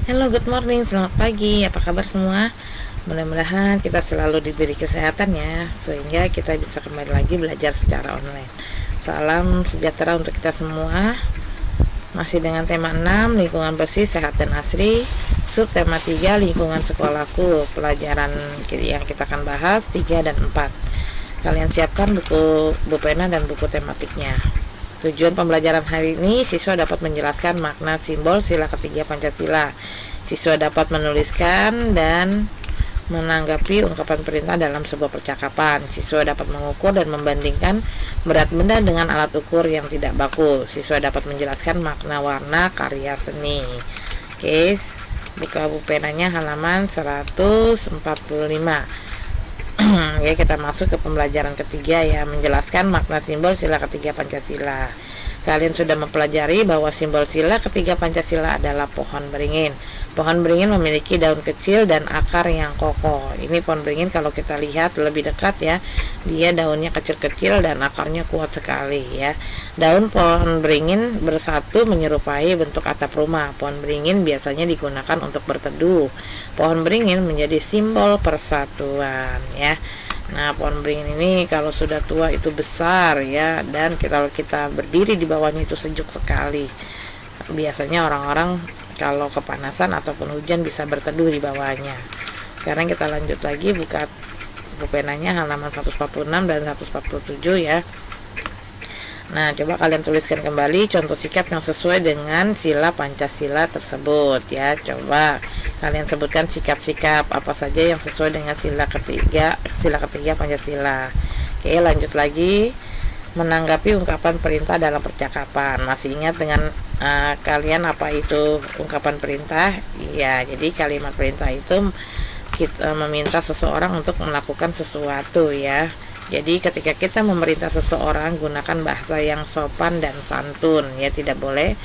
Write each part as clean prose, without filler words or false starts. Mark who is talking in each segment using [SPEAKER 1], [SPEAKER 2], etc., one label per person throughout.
[SPEAKER 1] Hello, good morning, selamat pagi. Apa kabar semua? Mudah-mudahan kita selalu diberi kesehatan ya, sehingga kita bisa kembali lagi belajar secara online. Salam sejahtera untuk kita semua. Masih dengan tema 6, lingkungan bersih, sehat dan asri. Sub tema 3, lingkungan sekolahku. Pelajaran yang kita akan bahas 3 dan 4. Kalian siapkan buku pena dan buku tematiknya. Tujuan pembelajaran hari ini, siswa dapat menjelaskan makna simbol sila ketiga Pancasila. Siswa dapat menuliskan dan menanggapi ungkapan perintah dalam sebuah percakapan. Siswa dapat mengukur dan membandingkan berat benda dengan alat ukur yang tidak baku. Siswa dapat menjelaskan makna warna karya seni. Oke, buka buku penanya halaman 145. Ya, kita masuk ke pembelajaran ketiga ya, menjelaskan makna simbol sila ketiga Pancasila. Kalian sudah mempelajari bahwa simbol sila ketiga Pancasila adalah pohon beringin. Pohon beringin memiliki daun kecil dan akar yang kokoh. Ini pohon beringin kalau kita lihat lebih dekat ya, dia daunnya kecil-kecil dan akarnya kuat sekali ya. Daun pohon beringin bersatu menyerupai bentuk atap rumah. Pohon beringin biasanya digunakan untuk berteduh. Pohon beringin menjadi simbol persatuan ya. Nah, pohon beringin ini kalau sudah tua itu besar ya, dan kalau kita berdiri di bawahnya itu sejuk sekali. Biasanya orang-orang kalau kepanasan ataupun hujan bisa berteduh di bawahnya. Sekarang kita lanjut lagi, buka buku penanya halaman 146 dan 147 ya. Nah, coba kalian tuliskan kembali contoh sikap yang sesuai dengan sila Pancasila tersebut ya. Coba kalian sebutkan sikap-sikap apa saja yang sesuai dengan sila ketiga Pancasila. Oke, lanjut lagi. Menanggapi ungkapan perintah dalam percakapan. Masih ingat dengan kalian apa itu ungkapan perintah? Ya, jadi kalimat perintah itu kita meminta seseorang untuk melakukan sesuatu ya. Jadi ketika kita memerintah seseorang, gunakan bahasa yang sopan dan santun ya, tidak boleh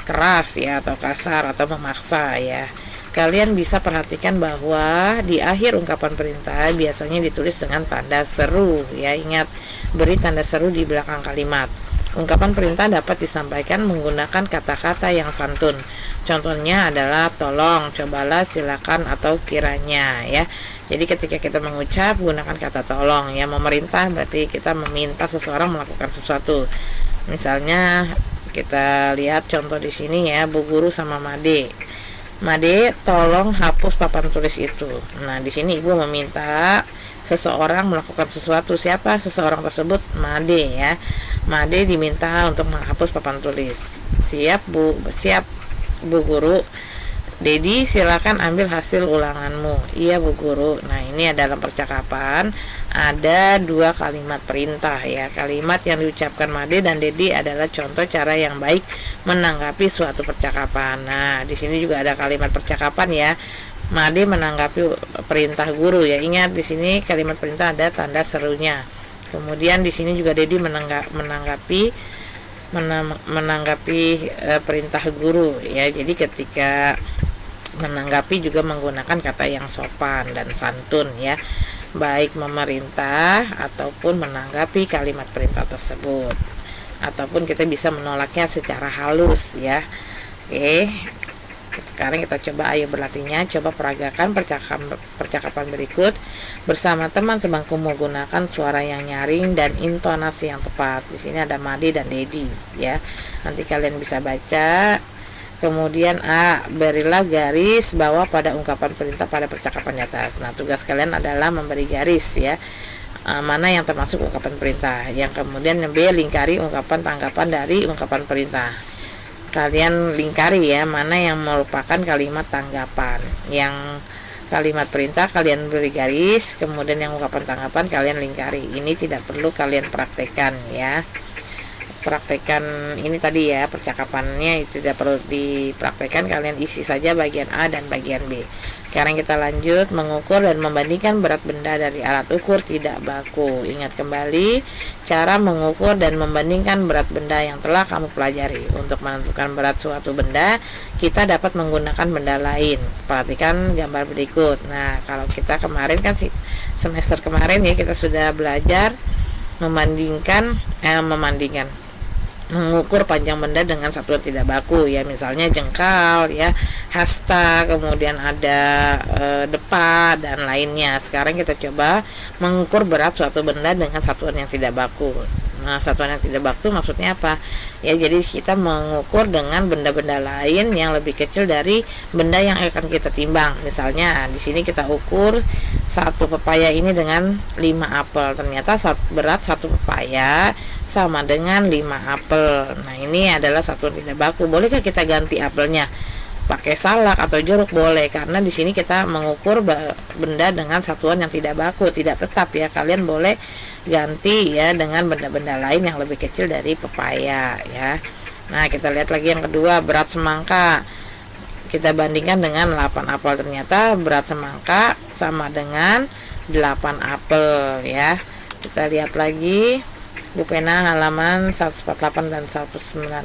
[SPEAKER 1] keras ya atau kasar atau memaksa ya. Kalian bisa perhatikan bahwa di akhir ungkapan perintah biasanya ditulis dengan tanda seru ya. Ingat, beri tanda seru di belakang kalimat. Ungkapan perintah dapat disampaikan menggunakan kata-kata yang santun. Contohnya adalah tolong, cobalah, silakan, atau kiranya ya. Jadi ketika kita mengucap, gunakan kata tolong ya. Memerintah berarti kita meminta seseorang melakukan sesuatu. Misalnya kita lihat contoh di sini ya, Bu Guru sama Made. Made, tolong hapus papan tulis itu. Nah, di sini Ibu meminta seseorang melakukan sesuatu. Siapa seseorang tersebut? Made ya. Made diminta untuk menghapus papan tulis. Siap Bu Guru. Dedi, silakan ambil hasil ulanganmu. Iya Bu Guru. Nah, ini dalam percakapan ada dua kalimat perintah ya. Kalimat yang diucapkan Made dan Dedi adalah contoh cara yang baik menanggapi suatu percakapan. Nah, di sini juga ada kalimat percakapan ya. Made menanggapi perintah guru ya. Ingat, di sini kalimat perintah ada tanda serunya. Kemudian di sini juga Dedi menanggapi perintah guru ya. Jadi ketika menanggapi juga menggunakan kata yang sopan dan santun ya, baik memerintah ataupun menanggapi kalimat perintah tersebut, ataupun kita bisa menolaknya secara halus ya. Oke, sekarang kita coba, ayo berlatihnya. Coba peragakan percakapan berikut bersama teman sebangkumu, gunakan suara yang nyaring dan intonasi yang tepat. Di sini ada Made dan Dedi ya. Nanti kalian bisa baca. Kemudian A, berilah garis bawah pada ungkapan perintah pada percakapan di atas. Nah, tugas kalian adalah memberi garis ya, mana yang termasuk ungkapan perintah. Yang kemudian B, lingkari ungkapan tanggapan dari ungkapan perintah. Kalian lingkari ya, mana yang merupakan kalimat tanggapan. Yang kalimat perintah kalian beri garis, kemudian yang ungkapan tanggapan kalian lingkari. Ini tidak perlu kalian praktekkan ya. Praktekkan ini tadi ya, percakapannya itu tidak perlu dipraktekkan, kalian isi saja bagian A dan bagian B. Sekarang kita lanjut, mengukur dan membandingkan berat benda dari alat ukur tidak baku. Ingat kembali cara mengukur dan membandingkan berat benda yang telah kamu pelajari. Untuk menentukan berat suatu benda, kita dapat menggunakan benda lain. Perhatikan gambar berikut. Nah, kalau kita kemarin kan semester kemarin ya, kita sudah belajar membandingkan mengukur panjang benda dengan satuan tidak baku ya, misalnya jengkal ya, hasta, kemudian ada depa dan lainnya. Sekarang kita coba mengukur berat suatu benda dengan satuan yang tidak baku. Nah, satuan yang tidak baku maksudnya apa? Ya, jadi kita mengukur dengan benda-benda lain yang lebih kecil dari benda yang akan kita timbang. Misalnya di sini kita ukur satu pepaya ini dengan 5 apel. Ternyata berat satu pepaya sama dengan 5 apel. Nah, ini adalah satuan tidak baku. Bolehkah kita ganti apelnya pakai salak atau jeruk? Boleh, karena di sini kita mengukur benda dengan satuan yang tidak baku, tidak tetap ya. Kalian boleh ganti ya dengan benda-benda lain yang lebih kecil dari pepaya ya. Nah, kita lihat lagi yang kedua, berat semangka. Kita bandingkan dengan 8 apel. Ternyata berat semangka sama dengan 8 apel ya. Kita lihat lagi Bu Pena halaman 148 dan 109.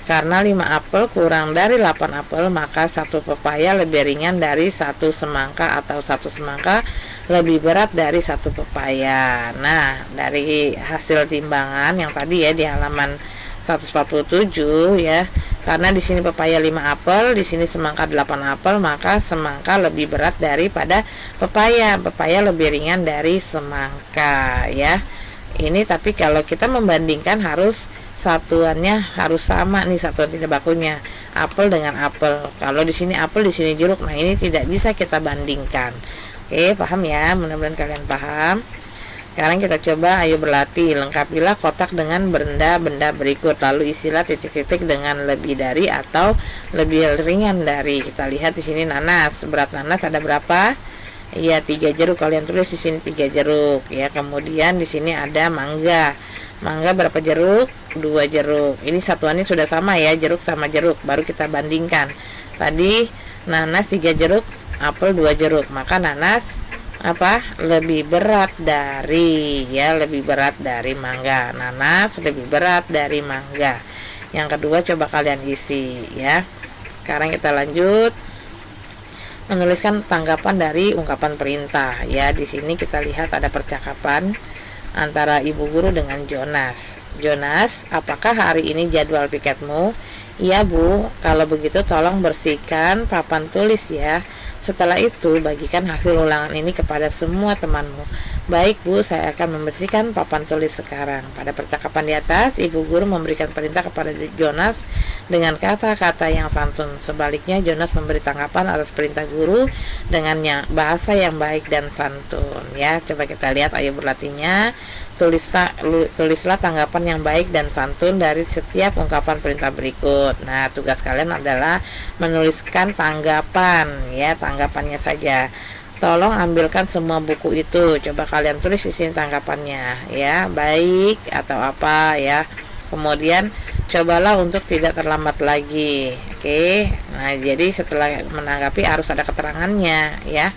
[SPEAKER 1] Karena 5 apel kurang dari 8 apel, maka satu pepaya lebih ringan dari satu semangka, atau satu semangka lebih berat dari satu pepaya. Nah, dari hasil timbangan yang tadi ya di halaman 147 ya. Karena di sini pepaya 5 apel, di sini semangka 8 apel, maka semangka lebih berat daripada pepaya. Pepaya lebih ringan dari semangka ya. Ini tapi kalau kita membandingkan harus satuannya harus sama nih, satuan tidak bakunya apel dengan apel. Kalau di sini apel, di sini jeruk. Nah, ini tidak bisa kita bandingkan. Oke, paham ya? Mudah-mudahan kalian paham. Sekarang kita coba, ayo berlatih. Lengkapilah kotak dengan benda-benda berikut, lalu isilah titik-titik dengan lebih dari atau lebih ringan dari. Kita lihat di sini nanas. Berat nanas ada berapa? Iya, 3 jeruk. Kalian tulis di sini 3 jeruk ya. Kemudian di sini ada mangga. Mangga berapa jeruk? 2 jeruk. Ini satuannya sudah sama ya, jeruk sama jeruk. Baru kita bandingkan. Tadi nanas 3 jeruk, apel 2 jeruk. Maka nanas apa? Lebih berat dari ya, lebih berat dari mangga. Nanas lebih berat dari mangga. Yang kedua coba kalian isi ya. Sekarang kita lanjut menuliskan tanggapan dari ungkapan perintah ya. Di sini kita lihat ada percakapan antara ibu guru dengan Jonas. Jonas, apakah hari ini jadwal piketmu? Iya Bu, kalau begitu tolong bersihkan papan tulis ya. Setelah itu bagikan hasil ulangan ini kepada semua temanmu. Baik Bu, saya akan membersihkan papan tulis sekarang. Pada percakapan di atas, ibu guru memberikan perintah kepada Jonas dengan kata-kata yang santun. Sebaliknya, Jonas memberi tanggapan atas perintah guru dengan bahasa yang baik dan santun. Ya, coba kita lihat, ayo berlatihnya. Tulislah tanggapan yang baik dan santun dari setiap ungkapan perintah berikut. Nah, tugas kalian adalah menuliskan tanggapan, ya, tanggapannya saja. Tolong ambilkan semua buku itu. Coba kalian tulis di sini tanggapannya, ya, baik atau apa, ya. Kemudian cobalah untuk tidak terlambat lagi. Oke. Nah, jadi setelah menanggapi harus ada keterangannya, ya.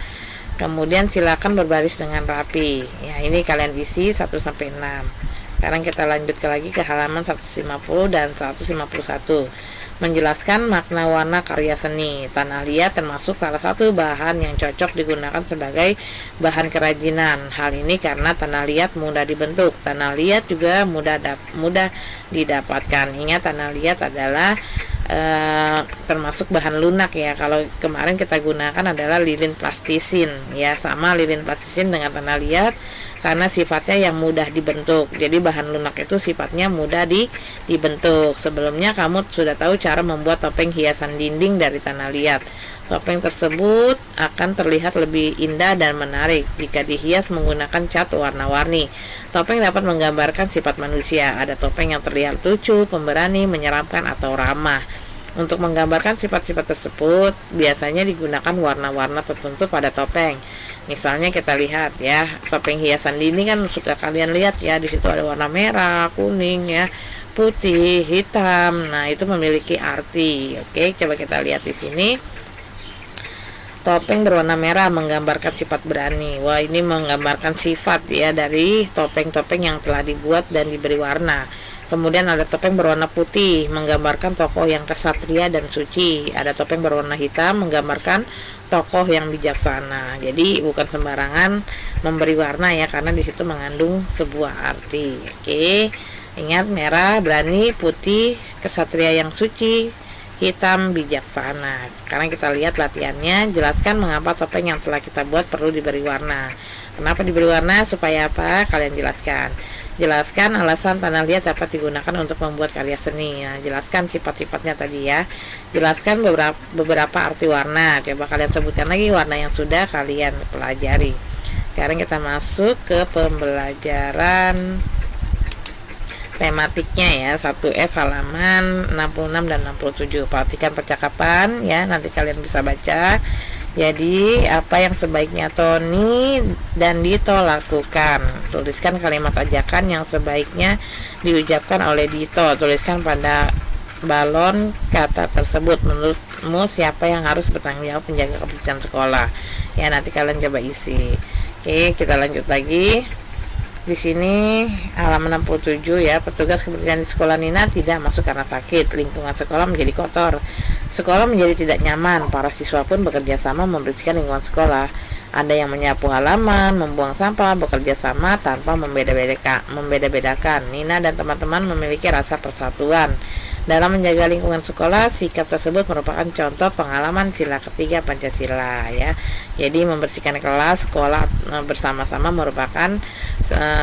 [SPEAKER 1] Kemudian silakan berbaris dengan rapi. Ya, ini kalian isi 1 sampai 6. Sekarang kita lanjut lagi ke halaman 150 dan 151. Menjelaskan makna warna karya seni. Tanah liat termasuk salah satu bahan yang cocok digunakan sebagai bahan kerajinan. Hal ini karena tanah liat mudah dibentuk. Tanah liat juga mudah didapatkan. Ingat, tanah liat adalah termasuk bahan lunak ya. Kalau kemarin kita gunakan adalah lilin plastisin ya, sama lilin plastisin dengan tanah liat karena sifatnya yang mudah dibentuk. Jadi bahan lunak itu sifatnya mudah dibentuk. Sebelumnya kamu sudah tahu cara membuat topeng hiasan dinding dari tanah liat. Topeng tersebut akan terlihat lebih indah dan menarik jika dihias menggunakan cat warna-warni. Topeng dapat menggambarkan sifat manusia. Ada topeng yang terlihat lucu, pemberani, menyeramkan, atau ramah. Untuk menggambarkan sifat-sifat tersebut, biasanya digunakan warna-warna tertentu pada topeng. Misalnya kita lihat ya, topeng hiasan dinding kan sudah kalian lihat ya, di situ ada warna merah, kuning ya, putih, hitam. Nah, itu memiliki arti. Oke, coba kita lihat di sini. Topeng berwarna merah menggambarkan sifat berani. Wah, ini menggambarkan sifat ya dari topeng-topeng yang telah dibuat dan diberi warna. Kemudian ada topeng berwarna putih menggambarkan tokoh yang kesatria dan suci. Ada topeng berwarna hitam menggambarkan tokoh yang bijaksana. Jadi bukan sembarangan memberi warna ya, karena di situ mengandung sebuah arti. Oke. Ingat, merah berani, putih kesatria yang suci, hitam bijaksana. Sekarang kita lihat latihannya. Jelaskan mengapa topeng yang telah kita buat perlu diberi warna. Kenapa diberi warna? Supaya apa? Kalian jelaskan. Jelaskan alasan tanah liat dapat digunakan untuk membuat karya seni. Nah, jelaskan sifat-sifatnya tadi ya. Jelaskan beberapa arti warna. Coba kalian sebutkan lagi warna yang sudah kalian pelajari. Sekarang kita masuk ke pembelajaran tematiknya ya, 1F halaman 66 dan 67. Perhatikan percakapan ya, nanti kalian bisa baca. Jadi, apa yang sebaiknya Tony dan Dito lakukan? Tuliskan kalimat ajakan yang sebaiknya diucapkan oleh Dito. Tuliskan pada balon kata tersebut. Menurutmu siapa yang harus bertanggung jawab menjaga kebersihan sekolah? Ya, nanti kalian coba isi. Oke, kita lanjut lagi. Di sini halaman 67 ya, petugas kebersihan di sekolah Nina tidak masuk karena sakit. Lingkungan sekolah menjadi kotor. Sekolah menjadi tidak nyaman. Para siswa pun bekerja sama membersihkan lingkungan sekolah. Ada yang menyapu halaman, membuang sampah, bekerja sama tanpa membeda-bedakan. Nina dan teman-teman memiliki rasa persatuan. Dalam menjaga lingkungan sekolah, sikap tersebut merupakan contoh pengalaman sila ketiga Pancasila ya. Jadi membersihkan kelas, sekolah bersama-sama merupakan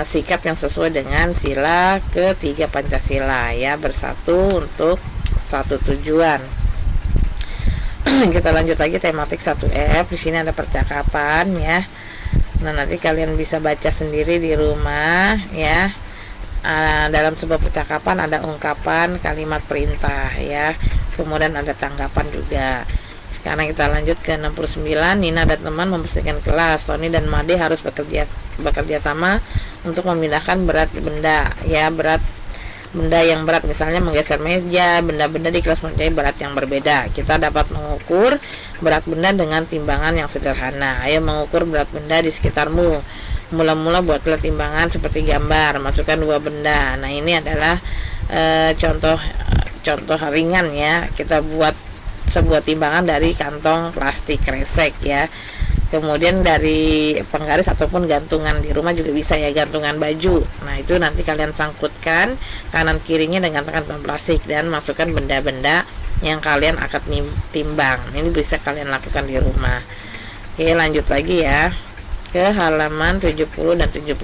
[SPEAKER 1] sikap yang sesuai dengan sila ketiga Pancasila ya, bersatu untuk satu tujuan. Kita lanjut lagi tematik 1F. Di sini ada percakapan ya. Nah, nanti kalian bisa baca sendiri di rumah ya. Dalam sebuah percakapan ada ungkapan kalimat perintah ya. Kemudian ada tanggapan juga. Sekarang kita lanjut ke 69. Nina dan teman membersihkan kelas. Tony dan Made harus bekerja sama untuk memindahkan berat benda ya, benda yang berat, misalnya menggeser meja. Benda-benda di kelas mempunyai berat yang berbeda. Kita dapat mengukur berat benda dengan timbangan yang sederhana. Ayo mengukur berat benda di sekitarmu. Mula-mula buatlah timbangan seperti gambar. Masukkan dua benda. Nah, ini adalah contoh ringan ya. Kita buat sebuah timbangan dari kantong plastik kresek ya. Kemudian dari penggaris ataupun gantungan di rumah juga bisa ya, gantungan baju. Nah, itu nanti kalian sangkutkan kanan kirinya dengan kantong plastik dan masukkan benda-benda yang kalian akan timbang. Ini bisa kalian lakukan di rumah. Oke, lanjut lagi ya ke halaman 70 dan 71.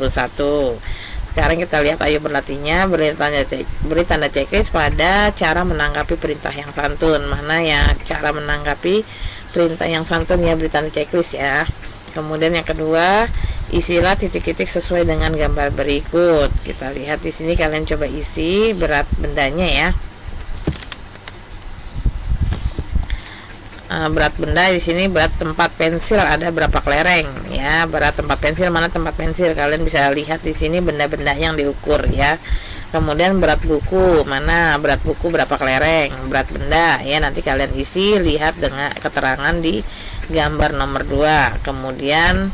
[SPEAKER 1] Sekarang kita lihat, ayo berlatihnya. Beri tanda checklist pada cara menanggapi perintah yang santun. Mana ya cara menanggapi perintah yang santun ya, beri tanda checklist ya. Kemudian yang kedua, isilah titik-titik sesuai dengan gambar berikut. Kita lihat di sini, kalian coba isi berat bendanya ya. Berat benda di sini, berat tempat pensil ada berapa kelereng ya. Berat tempat pensil, mana tempat pensil, kalian bisa lihat di sini benda-benda yang diukur ya. Kemudian berat buku, mana berat buku berapa kelereng. Berat benda ya, nanti kalian isi, lihat dengan keterangan di gambar nomor 2. Kemudian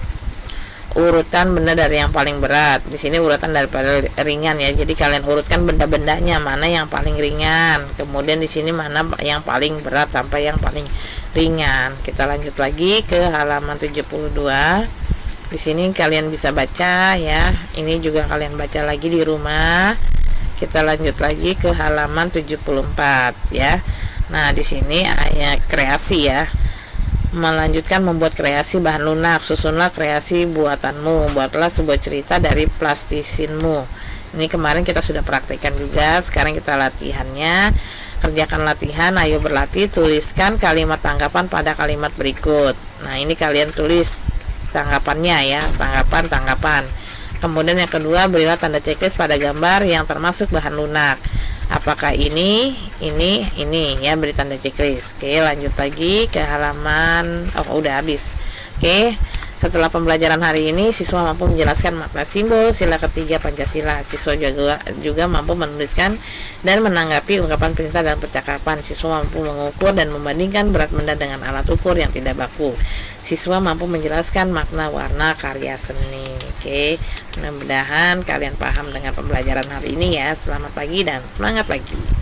[SPEAKER 1] urutan benda dari yang paling berat. Di sini urutan daripada ringan ya. Jadi kalian urutkan benda-bendanya, mana yang paling ringan. Kemudian di sini mana yang paling berat sampai yang paling ringan. Kita lanjut lagi ke halaman 72. Di sini kalian bisa baca ya. Ini juga kalian baca lagi di rumah. Kita lanjut lagi ke halaman 74 ya. Nah, di sini ayat kreasi ya. Melanjutkan membuat kreasi bahan lunak. Susunlah kreasi buatanmu. Buatlah sebuah cerita dari plastisinmu. Ini kemarin kita sudah praktekkan juga. Sekarang kita latihannya. Kerjakan latihan. Ayo berlatih. Tuliskan kalimat tanggapan pada kalimat berikut. Nah, ini kalian tulis tanggapannya ya. Tanggapan. Kemudian yang kedua, berilah tanda checklist pada gambar yang termasuk bahan lunak. Apakah ini ya, beri tanda checklist. Oke, lanjut lagi ke halaman, udah habis. Oke, setelah pembelajaran hari ini, siswa mampu menjelaskan makna simbol sila ketiga Pancasila. Siswa juga mampu menuliskan dan menanggapi ungkapan perintah dan percakapan. Siswa mampu mengukur dan membandingkan berat benda dengan alat ukur yang tidak baku. Siswa mampu menjelaskan makna warna karya seni. Oke, mudah-mudahan kalian paham dengan pembelajaran hari ini ya. Selamat pagi dan semangat pagi.